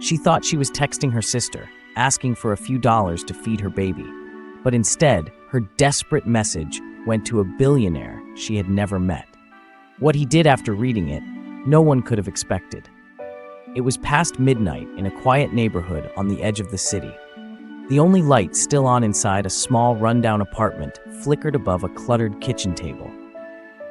She thought she was texting her sister, asking for a few dollars to feed her baby. But instead, her desperate message went to a billionaire she had never met. What he did after reading it, no one could have expected. It was past midnight in a quiet neighborhood on the edge of the city. The only light still on inside a small, rundown apartment flickered above a cluttered kitchen table.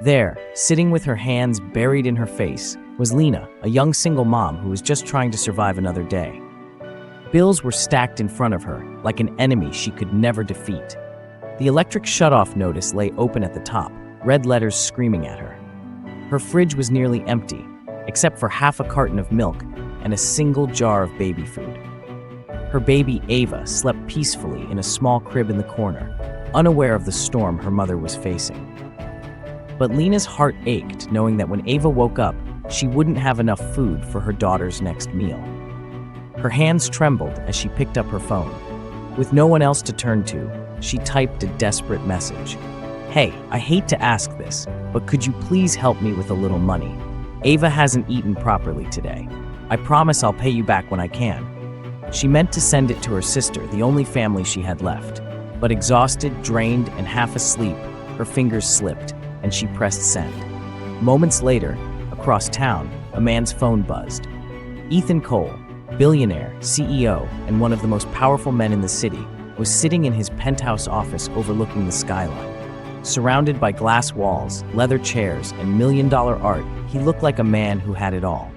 There, sitting with her hands buried in her face, was Lena, a young single mom who was just trying to survive another day. Bills were stacked in front of her, like an enemy she could never defeat. The electric shutoff notice lay open at the top, red letters screaming at her. Her fridge was nearly empty, except for half a carton of milk and a single jar of baby food. Her baby, Ava, slept peacefully in a small crib in the corner, unaware of the storm her mother was facing. But Lena's heart ached knowing that when Ava woke up, she wouldn't have enough food for her daughter's next meal. Her hands trembled as she picked up her phone. With no one else to turn to, she typed a desperate message. "Hey, I hate to ask this, but could you please help me with a little money? Ava hasn't eaten properly today. I promise I'll pay you back when I can." She meant to send it to her sister, the only family she had left. But exhausted, drained, and half asleep, her fingers slipped, and she pressed send. Moments later, across town, a man's phone buzzed. Ethan Cole, billionaire, CEO, and one of the most powerful men in the city, was sitting in his penthouse office overlooking the skyline. Surrounded by glass walls, leather chairs, and million-dollar art, he looked like a man who had it all.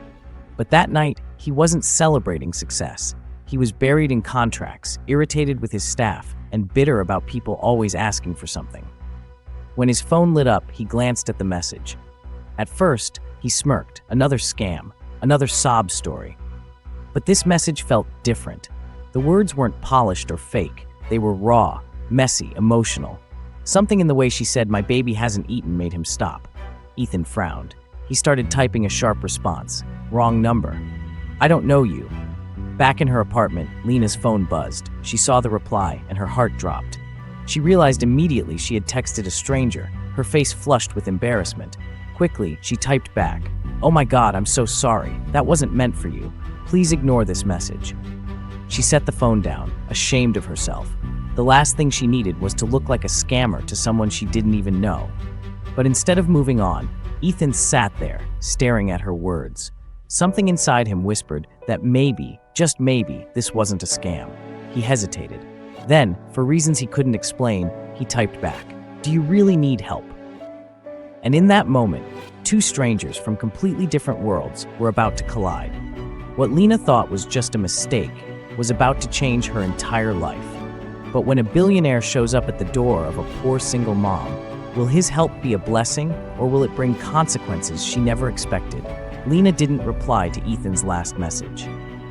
But that night, he wasn't celebrating success. He was buried in contracts, irritated with his staff, and bitter about people always asking for something. When his phone lit up, he glanced at the message. At first, he smirked. Another scam, another sob story. But this message felt different. The words weren't polished or fake. They were raw, messy, emotional. Something in the way she said, "My baby hasn't eaten," made him stop. Ethan frowned. He started typing a sharp response. "Wrong number. I don't know you." Back in her apartment, Lena's phone buzzed. She saw the reply, and her heart dropped. She realized immediately she had texted a stranger, her face flushed with embarrassment. Quickly, she typed back, "Oh my God, I'm so sorry. That wasn't meant for you. Please ignore this message." She set the phone down, ashamed of herself. The last thing she needed was to look like a scammer to someone she didn't even know. But instead of moving on, Ethan sat there, staring at her words. Something inside him whispered that maybe, just maybe, this wasn't a scam. He hesitated. Then, for reasons he couldn't explain, he typed back, "Do you really need help?" And in that moment, two strangers from completely different worlds were about to collide. What Lena thought was just a mistake was about to change her entire life. But when a billionaire shows up at the door of a poor single mom, will his help be a blessing, or will it bring consequences she never expected? Lena didn't reply to Ethan's last message.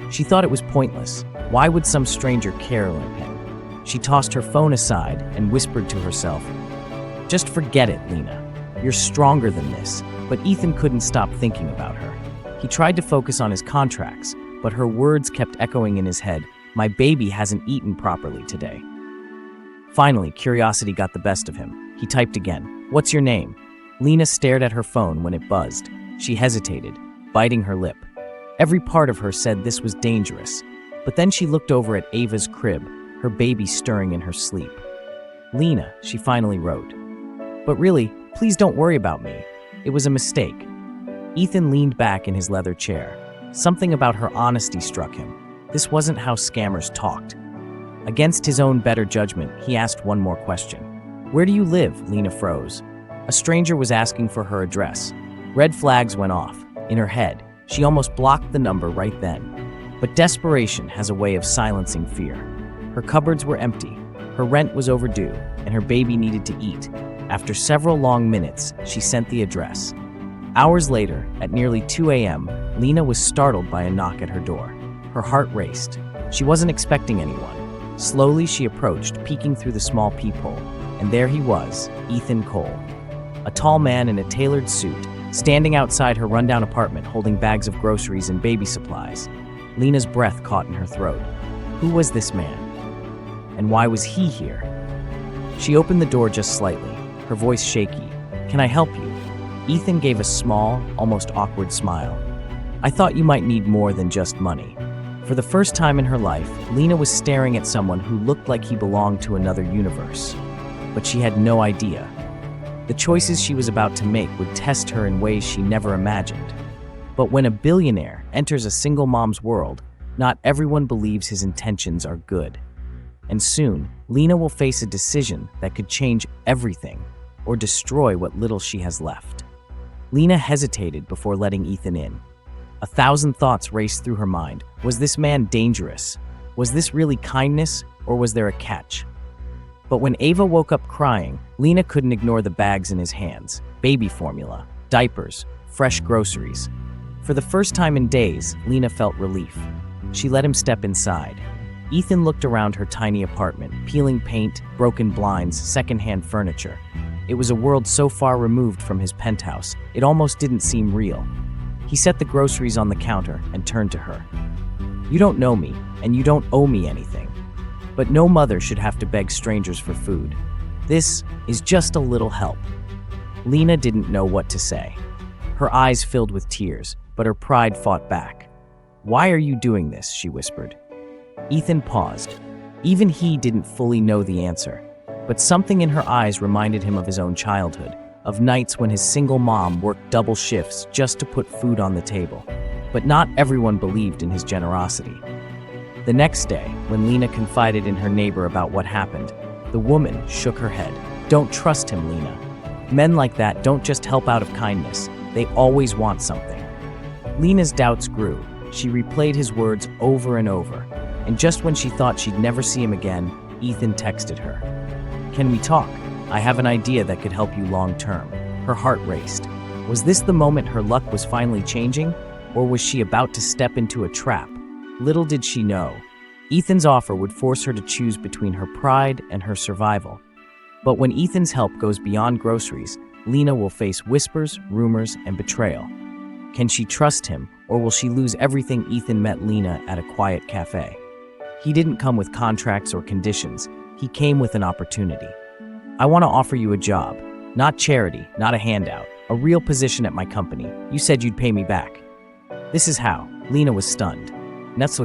She thought it was pointless. Why would some stranger care like him? She tossed her phone aside and whispered to herself, "Just forget it, Lena. You're stronger than this." But Ethan couldn't stop thinking about her. He tried to focus on his contracts, but her words kept echoing in his head. "My baby hasn't eaten properly today." Finally, curiosity got the best of him. He typed again, "What's your name?" Lena stared at her phone when it buzzed. She hesitated, biting her lip. Every part of her said this was dangerous. But then she looked over at Ava's crib, her baby stirring in her sleep. "Lena," she finally wrote. "But really, please don't worry about me. It was a mistake." Ethan leaned back in his leather chair. Something about her honesty struck him. This wasn't how scammers talked. Against his own better judgment, he asked one more question. "Where do you live?" Lena froze. A stranger was asking for her address. Red flags went off. In her head, she almost blocked the number right then. But desperation has a way of silencing fear. Her cupboards were empty, her rent was overdue, and her baby needed to eat. After several long minutes, she sent the address. Hours later, at nearly 2 a.m., Lena was startled by a knock at her door. Her heart raced. She wasn't expecting anyone. Slowly, she approached, peeking through the small peephole, and there he was, Ethan Cole. A tall man in a tailored suit, standing outside her rundown apartment holding bags of groceries and baby supplies. Lena's breath caught in her throat. Who was this man? And why was he here? She opened the door just slightly, her voice shaky. "Can I help you?" Ethan gave a small, almost awkward smile. "I thought you might need more than just money." For the first time in her life, Lena was staring at someone who looked like he belonged to another universe. But she had no idea. The choices she was about to make would test her in ways she never imagined. But when a billionaire enters a single mom's world, not everyone believes his intentions are good. And soon, Lena will face a decision that could change everything or destroy what little she has left. Lena hesitated before letting Ethan in. 1,000 thoughts raced through her mind. Was this man dangerous? Was this really kindness, or was there a catch? But when Ava woke up crying, Lena couldn't ignore the bags in his hands. Baby formula, diapers, fresh groceries. For the first time in days, Lena felt relief. She let him step inside. Ethan looked around her tiny apartment, peeling paint, broken blinds, secondhand furniture. It was a world so far removed from his penthouse, it almost didn't seem real. He set the groceries on the counter and turned to her. "You don't know me, and you don't owe me anything. But no mother should have to beg strangers for food. This is just a little help." Lena didn't know what to say. Her eyes filled with tears, but her pride fought back. "Why are you doing this?" she whispered. Ethan paused. Even he didn't fully know the answer, but something in her eyes reminded him of his own childhood, of nights when his single mom worked double shifts just to put food on the table. But not everyone believed in his generosity. The next day, when Lena confided in her neighbor about what happened, the woman shook her head. "Don't trust him, Lena. Men like that don't just help out of kindness. They always want something." Lena's doubts grew. She replayed his words over and over. And just when she thought she'd never see him again, Ethan texted her. "Can we talk? I have an idea that could help you long term." Her heart raced. Was this the moment her luck was finally changing? Or was she about to step into a trap? Little did she know. Ethan's offer would force her to choose between her pride and her survival. But when Ethan's help goes beyond groceries, Lena will face whispers, rumors, and betrayal. Can she trust him, or will she lose everything? Ethan met Lena at a quiet cafe. He didn't come with contracts or conditions. He came with an opportunity. "I want to offer you a job. Not charity, not a handout. A real position at my company. You said you'd pay me back." "This is how." Lena was stunned.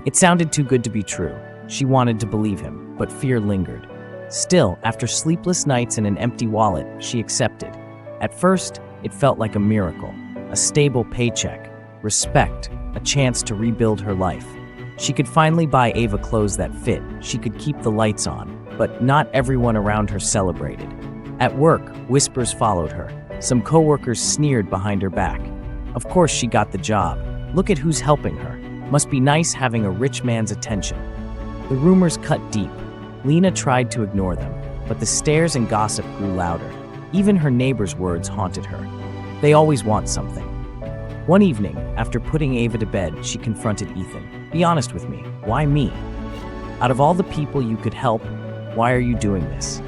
It sounded too good to be true. She wanted to believe him, but fear lingered. Still, after sleepless nights and an empty wallet, she accepted. At first, it felt like a miracle. A stable paycheck, respect, a chance to rebuild her life. She could finally buy Ava clothes that fit. She could keep the lights on. But not everyone around her celebrated. At work, whispers followed her. Some coworkers sneered behind her back. Of course she got the job. Look at who's helping her. Must be nice having a rich man's attention. The rumors cut deep. Lena tried to ignore them, but the stares and gossip grew louder. Even her neighbors' words haunted her. They always want something. One evening, after putting Ava to bed, she confronted Ethan. "Be honest with me. Why me? Out of all the people you could help, why are you doing this?"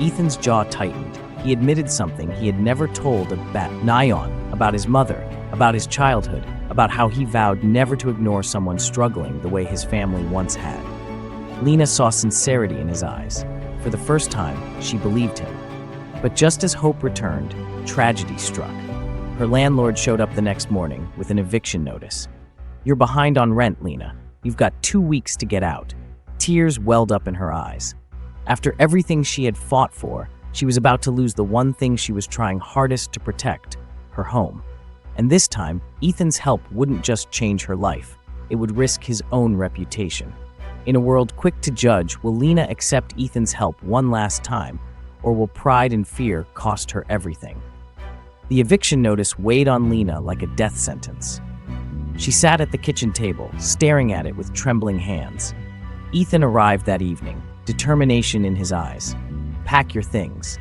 Ethan's jaw tightened. He admitted something he had never told Nyan, about his mother, about his childhood, about how he vowed never to ignore someone struggling the way his family once had. Lena saw sincerity in his eyes. For the first time, she believed him. But just as hope returned, tragedy struck. Her landlord showed up the next morning with an eviction notice. "You're behind on rent, Lena. You've got 2 weeks to get out." Tears welled up in her eyes. After everything she had fought for, she was about to lose the one thing she was trying hardest to protect, her home. And this time, Ethan's help wouldn't just change her life, it would risk his own reputation. In a world quick to judge, will Lena accept Ethan's help one last time, or will pride and fear cost her everything? The eviction notice weighed on Lena like a death sentence. She sat at the kitchen table, staring at it with trembling hands. Ethan arrived that evening, determination in his eyes. "Pack your things.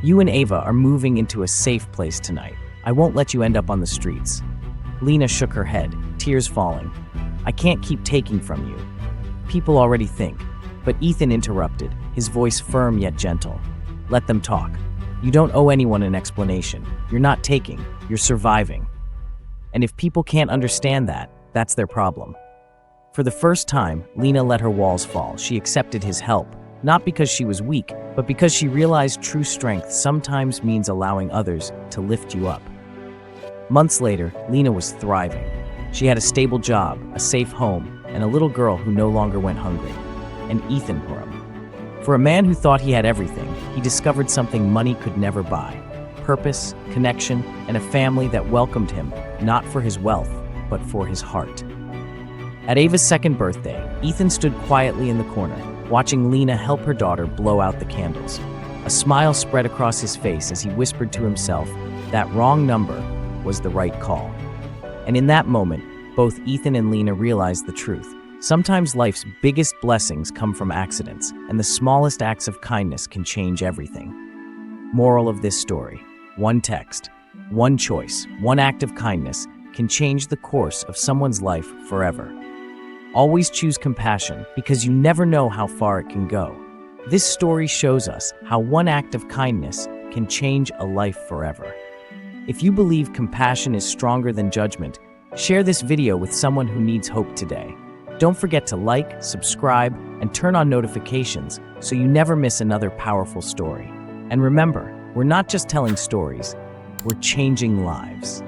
You and Ava are moving into a safe place tonight. I won't let you end up on the streets." Lena shook her head, tears falling. "I can't keep taking from you. People already think." But Ethan interrupted, his voice firm yet gentle. "Let them talk. You don't owe anyone an explanation. You're not taking, you're surviving. And if people can't understand that, that's their problem." For the first time, Lena let her walls fall. She accepted his help, not because she was weak, but because she realized true strength sometimes means allowing others to lift you up. Months later, Lena was thriving. She had a stable job, a safe home, and a little girl who no longer went hungry. And Ethan Huram. For a man who thought he had everything, he discovered something money could never buy: purpose, connection, and a family that welcomed him, not for his wealth, but for his heart. At Ava's second birthday, Ethan stood quietly in the corner, watching Lena help her daughter blow out the candles. A smile spread across his face as he whispered to himself that wrong number was the right call. And in that moment, both Ethan and Lena realized the truth. Sometimes life's biggest blessings come from accidents, and the smallest acts of kindness can change everything. Moral of this story: one text, one choice, one act of kindness can change the course of someone's life forever. Always choose compassion, because you never know how far it can go. This story shows us how one act of kindness can change a life forever. If you believe compassion is stronger than judgment, share this video with someone who needs hope today. Don't forget to like, subscribe, and turn on notifications so you never miss another powerful story. And remember, we're not just telling stories, we're changing lives.